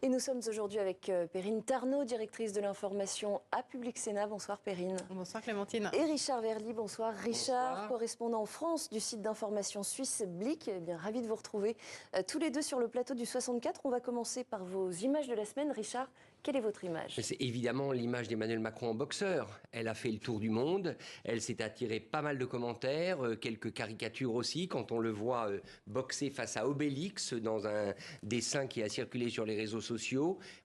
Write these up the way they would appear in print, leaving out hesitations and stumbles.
Et nous sommes aujourd'hui avec Perrine Tarnot, directrice de l'information à Public Sénat. Bonsoir Perrine. Bonsoir Clémentine. Et Richard Verly, bonsoir. Richard, Bonsoir. correspondant en France du site d'information suisse Blick. Eh bien, ravi de vous retrouver tous les deux sur le plateau du 64. On va commencer par vos images de la semaine. Richard, quelle est votre image? C'est évidemment l'image d'Emmanuel Macron en boxeur. Elle a fait le tour du monde. Elle s'est attirée pas mal de commentaires, quelques caricatures aussi, quand on le voit boxer face à Obélix dans un dessin qui a circulé sur les réseaux sociaux.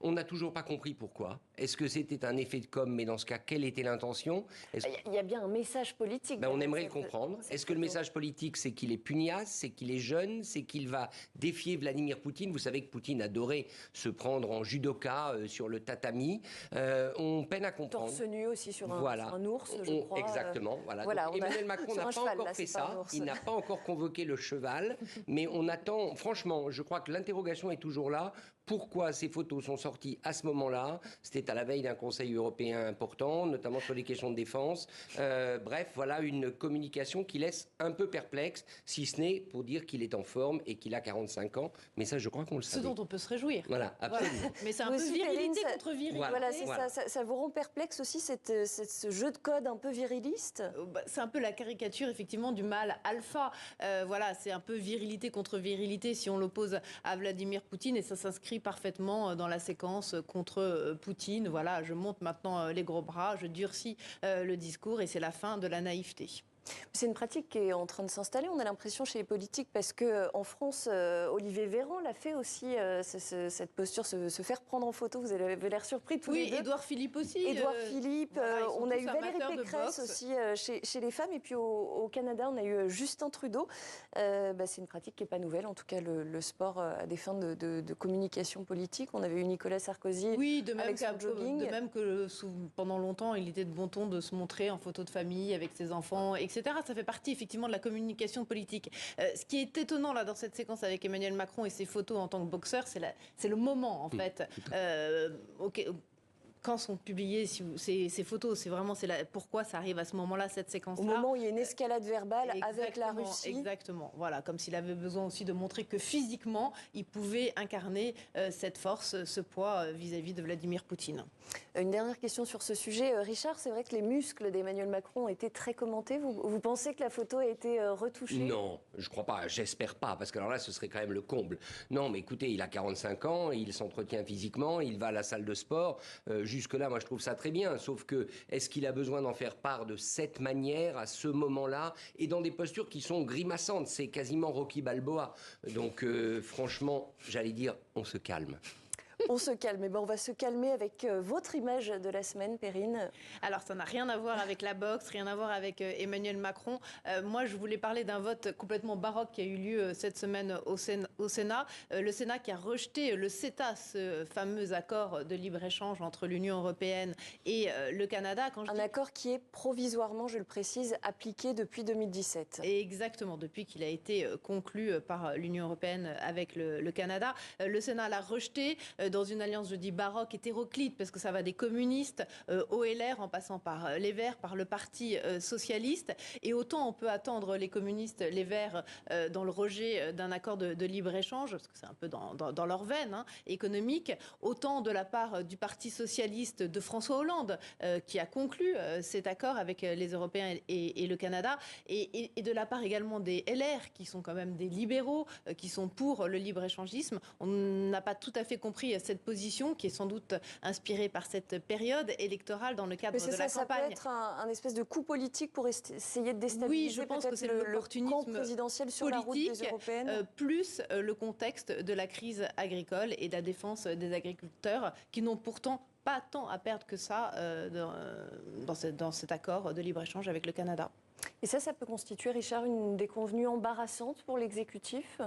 On n'a toujours pas compris pourquoi. Est-ce que c'était un effet de com', mais dans ce cas, quelle était l'intention? Il y a bien un message politique. On aimerait le comprendre. Est-ce que le message politique, c'est qu'il est pugnace, c'est qu'il est jeune, c'est qu'il va défier Vladimir Poutine? Vous savez que Poutine adorait se prendre en judoka sur le tatami. On peine à comprendre. Torse nu aussi sur un ours, je crois. Exactement. Voilà. Donc, Emmanuel Macron n'a pas encore fait ça. Il n'a pas encore convoqué le cheval. Mais on attend, franchement, je crois que l'interrogation est toujours là. Pourquoi ces photos sont sorties à ce moment-là? C'était à la veille d'un Conseil européen important, notamment sur les questions de défense. Bref, voilà une communication qui laisse un peu perplexe, si ce n'est pour dire qu'il est en forme et qu'il a 45 ans. Mais ça, je crois qu'on le savait. Ce dont on peut se réjouir. Voilà, absolument. Voilà. Mais c'est un peu virilité contre virilité. Voilà, c'est ça. Ça vous rend perplexe aussi, ce jeu de code un peu viriliste? C'est un peu la caricature, effectivement, du mâle alpha. Voilà, c'est un peu virilité contre virilité si on l'oppose à Vladimir Poutine. Et ça s'inscrit parfaitement dans la séquence contre Poutine. Voilà, je monte maintenant les gros bras, je durcis le discours et c'est la fin de la naïveté. C'est une pratique qui est en train de s'installer, on a l'impression, chez les politiques, parce qu'en France, Olivier Véran l'a fait aussi, cette posture, se faire prendre en photo. Vous avez l'air surpris tous les deux. Oui, Édouard Philippe aussi. Édouard Philippe, voilà, on a eu Valérie Pécresse aussi chez les femmes. Et puis au Canada, on a eu Justin Trudeau. C'est une pratique qui n'est pas nouvelle, en tout cas le sport à des fins de communication politique. On avait eu Nicolas Sarkozy avec son jogging. De même que pendant longtemps, il était de bon ton de se montrer en photo de famille avec ses enfants, etc. Ça fait partie effectivement de la communication politique. Ce qui est étonnant là dans cette séquence avec Emmanuel Macron et ses photos en tant que boxeur, c'est le moment en fait. Quand sont publiées ces photos, pourquoi ça arrive à ce moment-là, cette séquence-là. Au moment où il y a une escalade verbale avec la Russie. Exactement, voilà, comme s'il avait besoin aussi de montrer que physiquement, il pouvait incarner cette force, ce poids vis-à-vis de Vladimir Poutine. Une dernière question sur ce sujet. Richard, c'est vrai que les muscles d'Emmanuel Macron ont été très commentés. Vous pensez que la photo a été retouchée? Non, je crois pas, j'espère pas, parce que alors là, ce serait quand même le comble. Non, mais écoutez, il a 45 ans, il s'entretient physiquement, il va à la salle de sport. Jusque-là, moi, je trouve ça très bien. Sauf que, est-ce qu'il a besoin d'en faire part de cette manière, à ce moment-là, et dans des postures qui sont grimaçantes? C'est quasiment Rocky Balboa. Donc, franchement, j'allais dire, on se calme. On se calme. On va se calmer avec votre image de la semaine, Perrine. Alors, ça n'a rien à voir avec la boxe, rien à voir avec Emmanuel Macron. Moi, je voulais parler d'un vote complètement baroque qui a eu lieu cette semaine au Sénat. Le Sénat qui a rejeté le CETA, ce fameux accord de libre-échange entre l'Union européenne et le Canada. Un accord qui est provisoirement, je le précise, appliqué depuis 2017. Exactement, depuis qu'il a été conclu par l'Union européenne avec le Canada. Le Sénat l'a rejeté dans une alliance, je dis, baroque, hétéroclite, parce que ça va des communistes au LR, en passant par les Verts, par le Parti socialiste. Et autant on peut attendre les communistes, les Verts, dans le rejet d'un accord de libre-échange, parce que c'est un peu dans leur veine économique, autant de la part du Parti socialiste de François Hollande, qui a conclu cet accord avec les Européens et le Canada, et de la part également des LR, qui sont quand même des libéraux, qui sont pour le libre-échangisme. On n'a pas tout à fait compris cette position qui est sans doute inspirée par cette période électorale dans le cadre de la campagne. Ça peut être un espèce de coup politique pour essayer de déstabiliser. Oui, je pense que c'est l'opportunisme camp présidentiel sur la route des européennes. Plus le contexte de la crise agricole et de la défense des agriculteurs qui n'ont pourtant pas tant à perdre que ça dans cet accord de libre-échange avec le Canada. Et ça peut constituer, Richard, une déconvenue embarrassante pour l'exécutif ?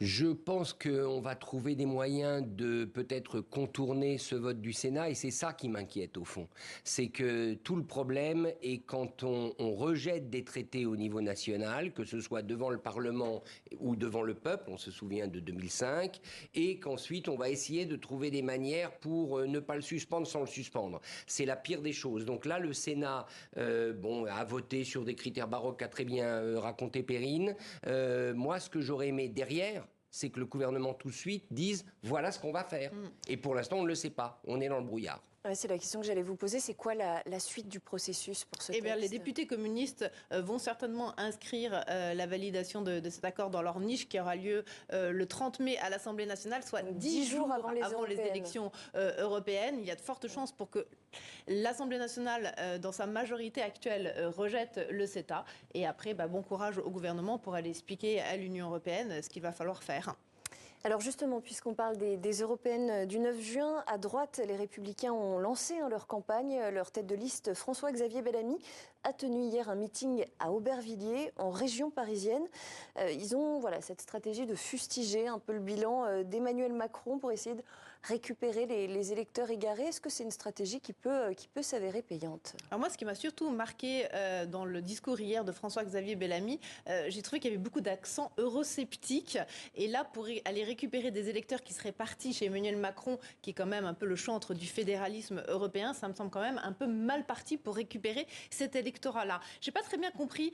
Je pense qu'on va trouver des moyens de peut-être contourner ce vote du Sénat et c'est ça qui m'inquiète au fond. C'est que tout le problème est quand on rejette des traités au niveau national, que ce soit devant le Parlement ou devant le peuple, on se souvient de 2005, et qu'ensuite on va essayer de trouver des manières pour ne pas le suspendre sans le suspendre. C'est la pire des choses. Donc là, le Sénat a voté sur des critères baroques qu'a très bien raconté Perrine. Moi, ce que j'aurais aimé derrière, c'est que le gouvernement tout de suite dise voilà ce qu'on va faire. Et pour l'instant, on ne le sait pas. On est dans le brouillard. Ouais, c'est la question que j'allais vous poser. C'est quoi la suite du processus pour ce texte ? Les députés communistes vont certainement inscrire la validation de cet accord dans leur niche qui aura lieu le 30 mai à l'Assemblée nationale, soit 10 jours avant les élections européennes. Il y a de fortes chances pour que l'Assemblée nationale, dans sa majorité actuelle, rejette le CETA. Et après, bon courage au gouvernement pour aller expliquer à l'Union européenne ce qu'il va falloir faire. Alors justement, puisqu'on parle des européennes du 9 juin, à droite, les Républicains ont lancé leur campagne. Leur tête de liste, François-Xavier Bellamy, a tenu hier un meeting à Aubervilliers, en région parisienne. Ils ont cette stratégie de fustiger un peu le bilan d'Emmanuel Macron pour essayer de récupérer les électeurs égarés. Est-ce que c'est une stratégie qui peut s'avérer payante ? Alors moi, ce qui m'a surtout marqué dans le discours hier de François-Xavier Bellamy, j'ai trouvé qu'il y avait beaucoup d'accent eurosceptique. Et là, pour aller récupérer des électeurs qui seraient partis chez Emmanuel Macron, qui est quand même un peu le chantre du fédéralisme européen, ça me semble quand même un peu mal parti pour récupérer cet électorat-là. Je n'ai pas très bien compris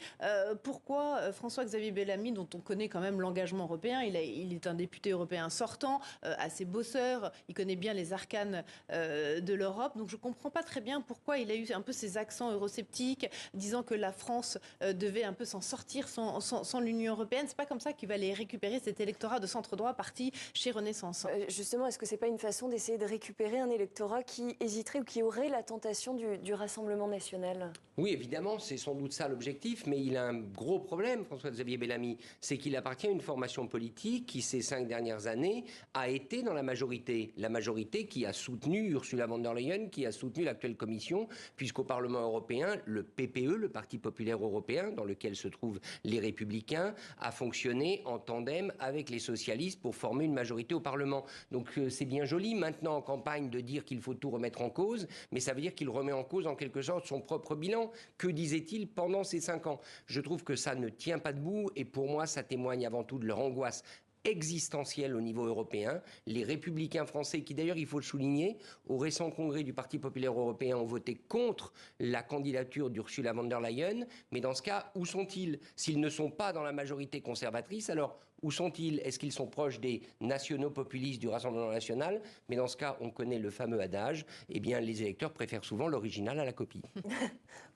pourquoi François-Xavier Bellamy, dont on connaît quand même l'engagement européen, il est un député européen sortant, assez bosseur, il connaît bien les arcanes de l'Europe, donc je ne comprends pas très bien pourquoi il a eu un peu ces accents eurosceptiques, disant que la France devait un peu s'en sortir sans l'Union européenne. C'est pas comme ça qu'il va aller récupérer cet électorat de centre-droit parti chez Renaissance. Justement, est-ce que c'est pas une façon d'essayer de récupérer un électorat qui hésiterait ou qui aurait la tentation du Rassemblement national ? Oui, évidemment, c'est sans doute ça l'objectif, mais il a un gros problème, François-Xavier Bellamy, c'est qu'il appartient à une formation politique qui, ces 5 dernières années, a été dans la majorité qui a soutenu Ursula von der Leyen, qui a soutenu l'actuelle Commission, puisqu'au Parlement européen, le PPE, le Parti populaire européen, dans lequel se trouvent les Républicains, a fonctionné en tandem avec les socialistes pour former une majorité au Parlement. Donc c'est bien joli maintenant en campagne de dire qu'il faut tout remettre en cause, mais ça veut dire qu'il remet en cause en quelque sorte son propre bilan. Que disait-il pendant ces 5 ans ? Je trouve que ça ne tient pas debout et pour moi ça témoigne avant tout de leur angoisse existentielle au niveau européen. Les républicains français, qui d'ailleurs, il faut le souligner, au récent congrès du Parti populaire européen, ont voté contre la candidature d'Ursula von der Leyen. Mais dans ce cas, où sont-ils ? S'ils ne sont pas dans la majorité conservatrice, alors où sont-ils ? Est-ce qu'ils sont proches des nationaux populistes du Rassemblement national ? Mais dans ce cas, on connaît le fameux adage, eh bien, les électeurs préfèrent souvent l'original à la copie.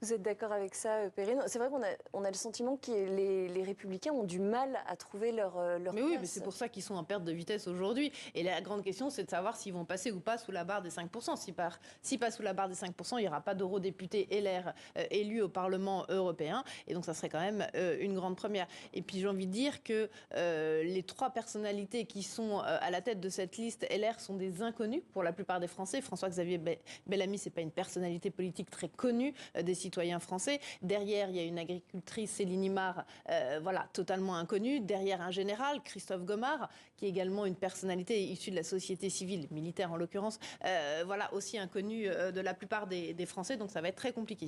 Vous êtes d'accord avec ça, Perrine ? C'est vrai qu'on a le sentiment que les Républicains ont du mal à trouver leur place. Oui, mais c'est pour ça qu'ils sont en perte de vitesse aujourd'hui. Et la grande question, c'est de savoir s'ils vont passer ou pas sous la barre des 5%. S'ils passent sous la barre des 5%, il n'y aura pas d'eurodéputés LR élus au Parlement européen. Et donc, ça serait quand même une grande première. Et puis, j'ai envie de dire que les 3 personnalités qui sont à la tête de cette liste LR sont des inconnus pour la plupart des Français. François-Xavier Bellamy, c'est pas une personnalité politique très connue des citoyens français. Derrière, il y a une agricultrice, Céline Imard, totalement inconnue. Derrière, un général, Christophe Gomard, qui est également une personnalité issue de la société civile, militaire en l'occurrence, aussi inconnu de la plupart des Français. Donc ça va être très compliqué.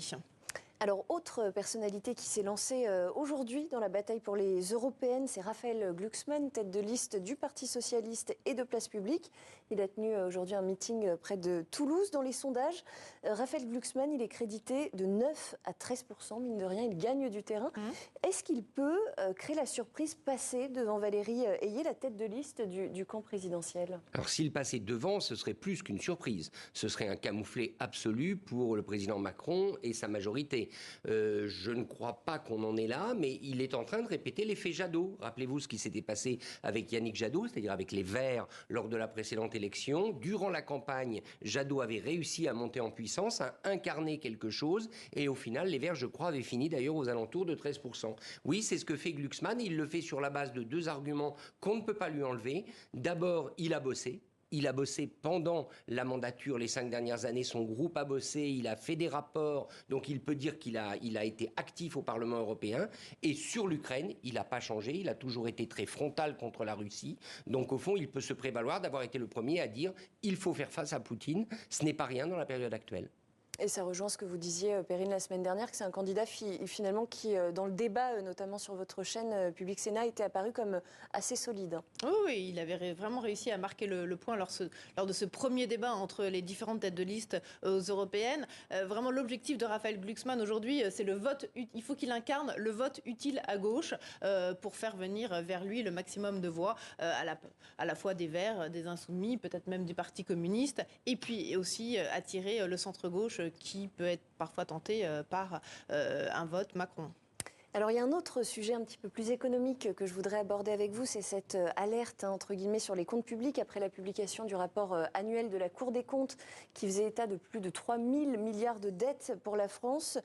Alors, autre personnalité qui s'est lancée aujourd'hui dans la bataille pour les européennes, c'est Raphaël Glucksmann, tête de liste du Parti socialiste et de Place publique. Il a tenu aujourd'hui un meeting près de Toulouse. Dans les sondages, Raphaël Glucksmann, il est crédité de 9 à 13%. Mine de rien, il gagne du terrain. Est-ce qu'il peut créer la surprise, passer devant Valérie Ayé, la tête de liste du camp présidentiel ? Alors, s'il passait devant, ce serait plus qu'une surprise. Ce serait un camouflet absolu pour le président Macron et sa majorité. Je ne crois pas qu'on en est là, mais il est en train de répéter l'effet Jadot. Rappelez-vous ce qui s'était passé avec Yannick Jadot, c'est-à-dire avec les Verts lors de la précédente élection. Durant la campagne, Jadot avait réussi à monter en puissance, à incarner quelque chose, et au final, les Verts, je crois, avaient fini d'ailleurs aux alentours de 13%. Oui, c'est ce que fait Glucksmann. Il le fait sur la base de 2 arguments qu'on ne peut pas lui enlever. D'abord, il a bossé. Il a bossé pendant la mandature, les 5 dernières années, son groupe a bossé, il a fait des rapports, donc il peut dire qu'il a été actif au Parlement européen. Et sur l'Ukraine, il n'a pas changé, il a toujours été très frontal contre la Russie. Donc au fond, il peut se prévaloir d'avoir été le premier à dire « il faut faire face à Poutine ». Ce n'est pas rien dans la période actuelle. Et ça rejoint ce que vous disiez, Perrine, la semaine dernière, que c'est un candidat finalement qui, dans le débat, notamment sur votre chaîne Public Sénat, était apparu comme assez solide. Oui, oui, il avait vraiment réussi à marquer le point lors de ce premier débat entre les différentes têtes de liste aux européennes. Vraiment, l'objectif de Raphaël Glucksmann aujourd'hui, c'est le vote. Il faut qu'il incarne le vote utile à gauche pour faire venir vers lui le maximum de voix à la fois des Verts, des Insoumis, peut-être même du Parti communiste, et puis aussi attirer le centre-gauche qui peut être parfois tenté par un vote Macron. Alors il y a un autre sujet un petit peu plus économique que je voudrais aborder avec vous, c'est cette alerte entre guillemets sur les comptes publics après la publication du rapport annuel de la Cour des comptes qui faisait état de plus de 3 000 milliards de dettes pour la France.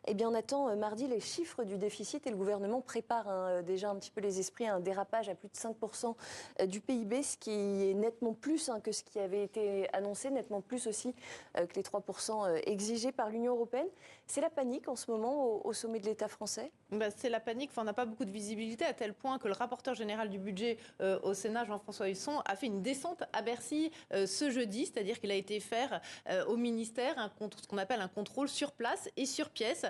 Eh bien on attend mardi les chiffres du déficit et le gouvernement prépare déjà un petit peu les esprits à un dérapage à plus de 5% du PIB, ce qui est nettement plus que ce qui avait été annoncé, nettement plus aussi que les 3% exigés par l'Union européenne. C'est la panique en ce moment au sommet de l'État français ? C'est la panique. Enfin, on n'a pas beaucoup de visibilité à tel point que le rapporteur général du budget au Sénat, Jean-François Husson, a fait une descente à Bercy ce jeudi, c'est-à-dire qu'il a été faire au ministère ce qu'on appelle un contrôle sur place et sur pièce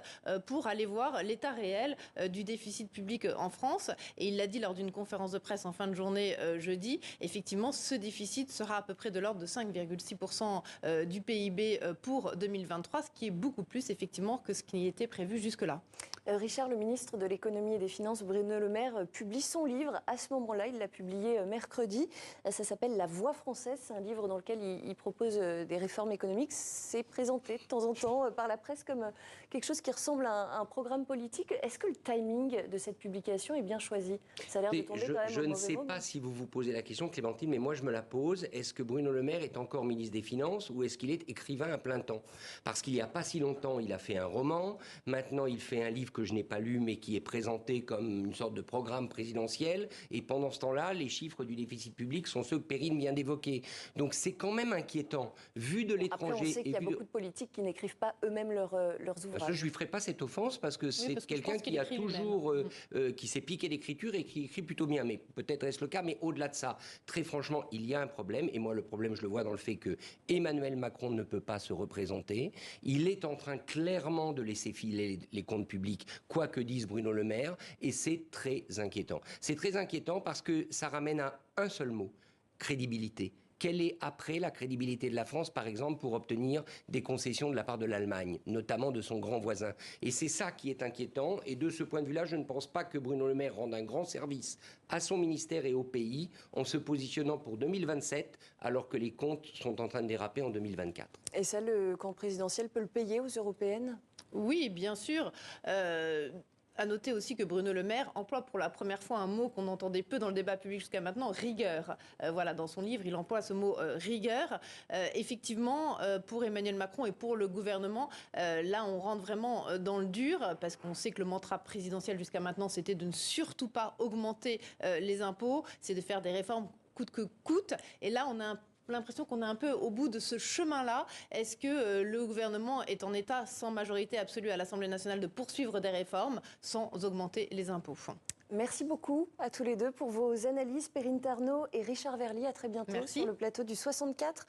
pour aller voir l'état réel du déficit public en France. Et il l'a dit lors d'une conférence de presse en fin de journée jeudi. Effectivement, ce déficit sera à peu près de l'ordre de 5,6% du PIB pour 2023, ce qui est beaucoup plus effectivement que ce qui était prévu jusque-là. Richard, le ministre de l'économie et des finances, Bruno Le Maire, publie son livre. À ce moment-là, il l'a publié mercredi. Ça s'appelle La Voix française. C'est un livre dans lequel il propose des réformes économiques. C'est présenté de temps en temps par la presse comme quelque chose qui ressemble à un programme politique. Est-ce que le timing de cette publication est bien choisi ? Ça a l'air de tomber quand même Je ne sais pas si vous vous posez la question, Clémentine, mais moi je me la pose. Est-ce que Bruno Le Maire est encore ministre des Finances ou est-ce qu'il est écrivain à plein temps ? Parce qu'il n'y a pas si longtemps, il a fait un roman. Maintenant, il fait un livre que je n'ai pas lu, mais qui est présenté comme une sorte de programme présidentiel. Et pendant ce temps-là, les chiffres du déficit public sont ceux que Perrine vient d'évoquer. Donc c'est quand même inquiétant, vu de l'étranger. Après, on sait qu'il y a beaucoup de politiques qui n'écrivent pas eux-mêmes leurs ouvrages. Je ne lui ferai pas cette offense parce que c'est quelqu'un qui a toujours, qui s'est piqué d'écriture et qui écrit plutôt bien. Mais peut-être est-ce le cas. Mais au-delà de ça, très franchement, il y a un problème. Et moi, le problème, je le vois dans le fait que Emmanuel Macron ne peut pas se représenter. Il est en train clairement de laisser filer les comptes publics, quoi que dise Bruno Le Maire, et c'est très inquiétant. C'est très inquiétant parce que ça ramène à un seul mot, crédibilité. Quelle est après la crédibilité de la France, par exemple, pour obtenir des concessions de la part de l'Allemagne, notamment de son grand voisin ? Et c'est ça qui est inquiétant. Et de ce point de vue-là, je ne pense pas que Bruno Le Maire rende un grand service à son ministère et au pays en se positionnant pour 2027, alors que les comptes sont en train de déraper en 2024. Et ça, le camp présidentiel peut le payer aux européennes ? Oui, bien sûr. À noter aussi que Bruno Le Maire emploie pour la première fois un mot qu'on entendait peu dans le débat public jusqu'à maintenant, rigueur. Voilà, dans son livre, il emploie ce mot rigueur. Effectivement, pour Emmanuel Macron et pour le gouvernement, là, on rentre vraiment dans le dur parce qu'on sait que le mantra présidentiel jusqu'à maintenant, c'était de ne surtout pas augmenter les impôts, c'est de faire des réformes coûte que coûte. Et là, on a l'impression qu'on est un peu au bout de ce chemin-là. Est-ce que le gouvernement est en état, sans majorité absolue à l'Assemblée nationale, de poursuivre des réformes sans augmenter les impôts ? Merci beaucoup à tous les deux pour vos analyses. Perrine Tarnaud et Richard Verly, à très bientôt sur le plateau du 64.